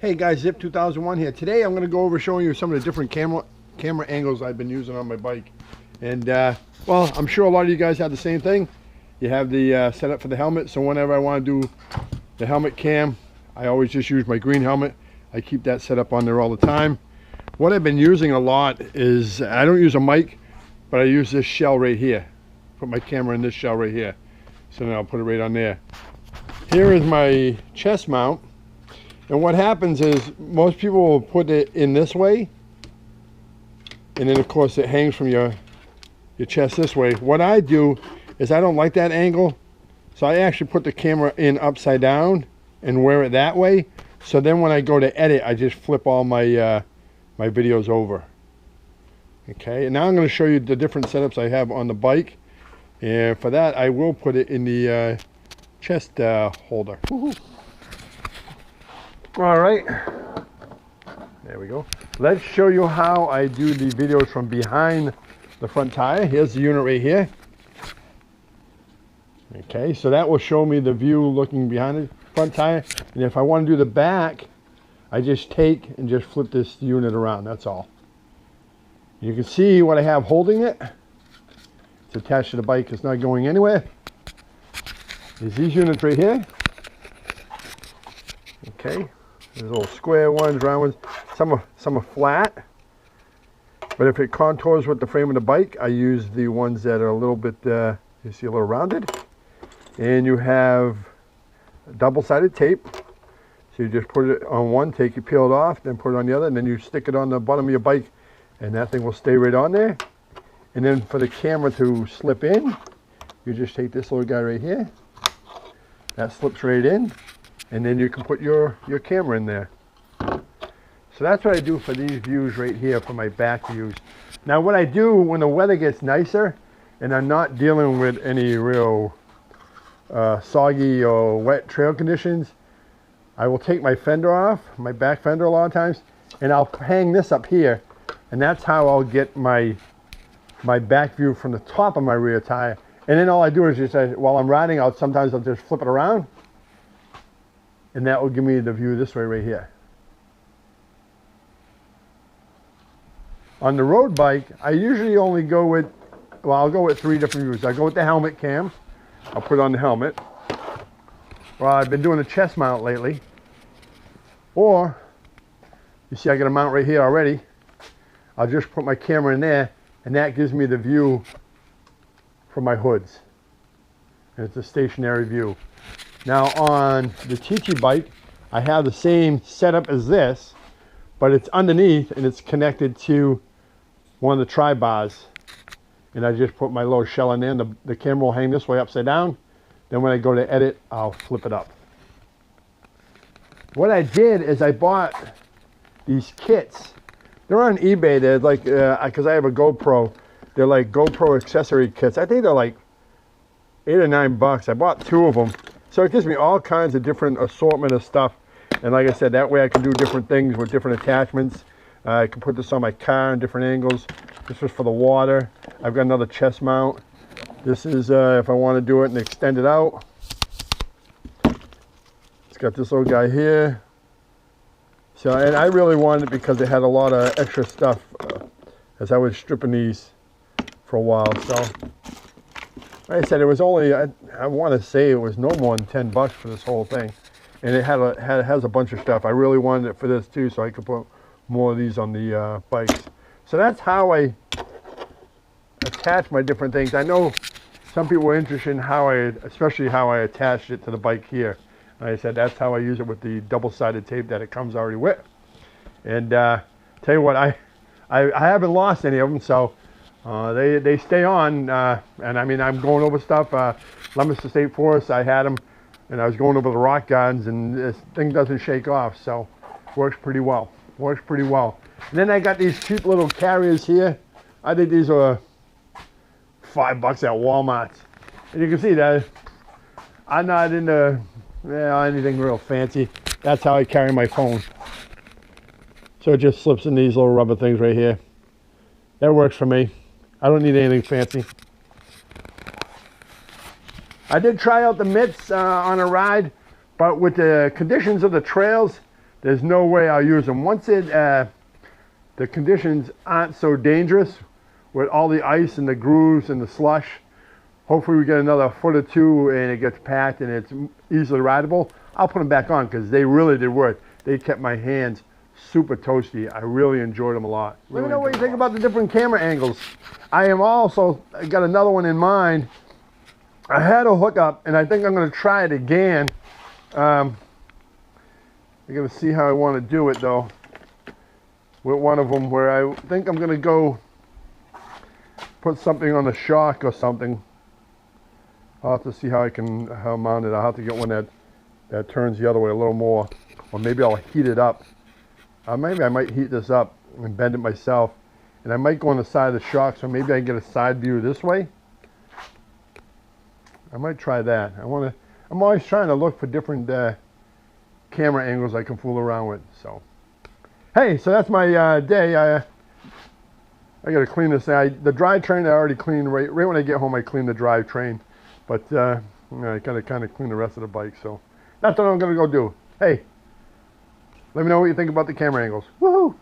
Hey guys, Zip 2001 here. Today I'm going to go over showing you some of the different camera angles I've been using on my bike. And well, I'm sure a lot of you guys have the same thing. You have the setup for the helmet, so whenever I want to do the helmet cam, I always just use my green helmet. I keep that set up on there all the time. What I've been using a lot is, I don't use a mic, but I use this shell right here. Put my camera in this shell right here. So then I'll put it right on there. Here is my chest mount. And what happens is most people will put it in this way, and then of course it hangs from your chest this way. What I do is I don't like that angle, so I actually put the camera in upside down and wear it that way. So then when I go to edit, I just flip all my my videos over. Okay, and now I'm going to show you the different setups I have on the bike, and for that I will put it in the chest holder. Woohoo. All right, there we go. Let's show you how I do the videos from behind the front tire. Here's the unit right here. Okay, so that will show me the view looking behind the front tire. And if I want to do the back, I just take and just flip this unit around, that's all. You can see what I have holding it. It's attached to the bike, it's not going anywhere. There's these units right here. Okay. There's little square ones, round ones. Some are flat, but if it contours with the frame of the bike, I use the ones that are a little bit, you see, a little rounded. And you have double-sided tape. So you just put it on one, take it, peel it off, then put it on the other, and then you stick it on the bottom of your bike, and that thing will stay right on there. And then for the camera to slip in, you just take this little guy right here. That slips right in. And then you can put your camera in there. So that's what I do for these views right here, for my back views. Now what I do when the weather gets nicer and I'm not dealing with any real soggy or wet trail conditions, I will take my fender off, my back fender a lot of times, and I'll hang this up here, and that's how I'll get my back view from the top of my rear tire. And then all I do is just, while I'm riding, sometimes I'll just flip it around, and that will give me the view this way right here. On the road bike, I usually only go with, well, I'll go with 3 different views. I go with the helmet cam. I'll put it on the helmet. Well, I've been doing a chest mount lately. Or, you see I got a mount right here already. I'll just put my camera in there, and that gives me the view from my hoods. And it's a stationary view. Now on the TT bike, I have the same setup as this, but it's underneath and it's connected to one of the tri-bars. And I just put my little shell in there, and the camera will hang this way upside down. Then when I go to edit, I'll flip it up. What I did is I bought these kits. They're on eBay. They're like, because I have a GoPro, they're like GoPro accessory kits. I think they're like $8 or $9. I bought 2 of them. So it gives me all kinds of different assortment of stuff. And like I said, that way I can do different things with different attachments. I can put this on my car in different angles. This was for the water. I've got another chest mount. This is if I want to do it and extend it out. It's got this little guy here. So, and I really wanted it because they had a lot of extra stuff as I was stripping these for a while. So like I said, it was only, I want to say it was no more than $10 for this whole thing. And it has a bunch of stuff. I really wanted it for this too, so I could put more of these on the bikes. So that's how I attach my different things. I know some people were interested in how especially how I attached it to the bike here. Like I said, that's how I use it with the double-sided tape that it comes already with. And tell you what, I haven't lost any of them, so they stay on, and I mean, I'm going over stuff. Leominster State Forest, I had them, and I was going over the rock gardens, and this thing doesn't shake off, so works pretty well. Works pretty well. And then I got these cheap little carriers here. I think these are $5 at Walmart. And you can see that I'm not into anything real fancy. That's how I carry my phone. So it just slips in these little rubber things right here. That works for me. I don't need anything fancy. I did try out the mitts on a ride, but with the conditions of the trails, there's no way I'll use them. Once the conditions aren't so dangerous with all the ice and the grooves and the slush, hopefully we get another foot or two and it gets packed and it's easily rideable, I'll put them back on because they really did work. They kept my hands super toasty. I really enjoyed them a lot. Let me know what you think about the different camera angles. I am also got another one in mind. I had a hookup and I think I'm going to try it again. I'm going to see how I want to do it though with one of them, where I think I'm going to go put something on the shock or something. I'll have to see how I mount it. I'll have to get one that turns the other way a little more, or maybe I'll heat it up. Maybe I might heat this up and bend it myself, and I might go on the side of the shock, so maybe I can get a side view this way. I might try that. I'm always trying to look for different camera angles I can fool around with. So, hey, so that's my day. I got to clean this. The drivetrain I already cleaned right when I get home. I clean the drivetrain, but I got to kind of clean the rest of the bike. So that's what I'm going to go do. Hey, let me know what you think about the camera angles. Woohoo!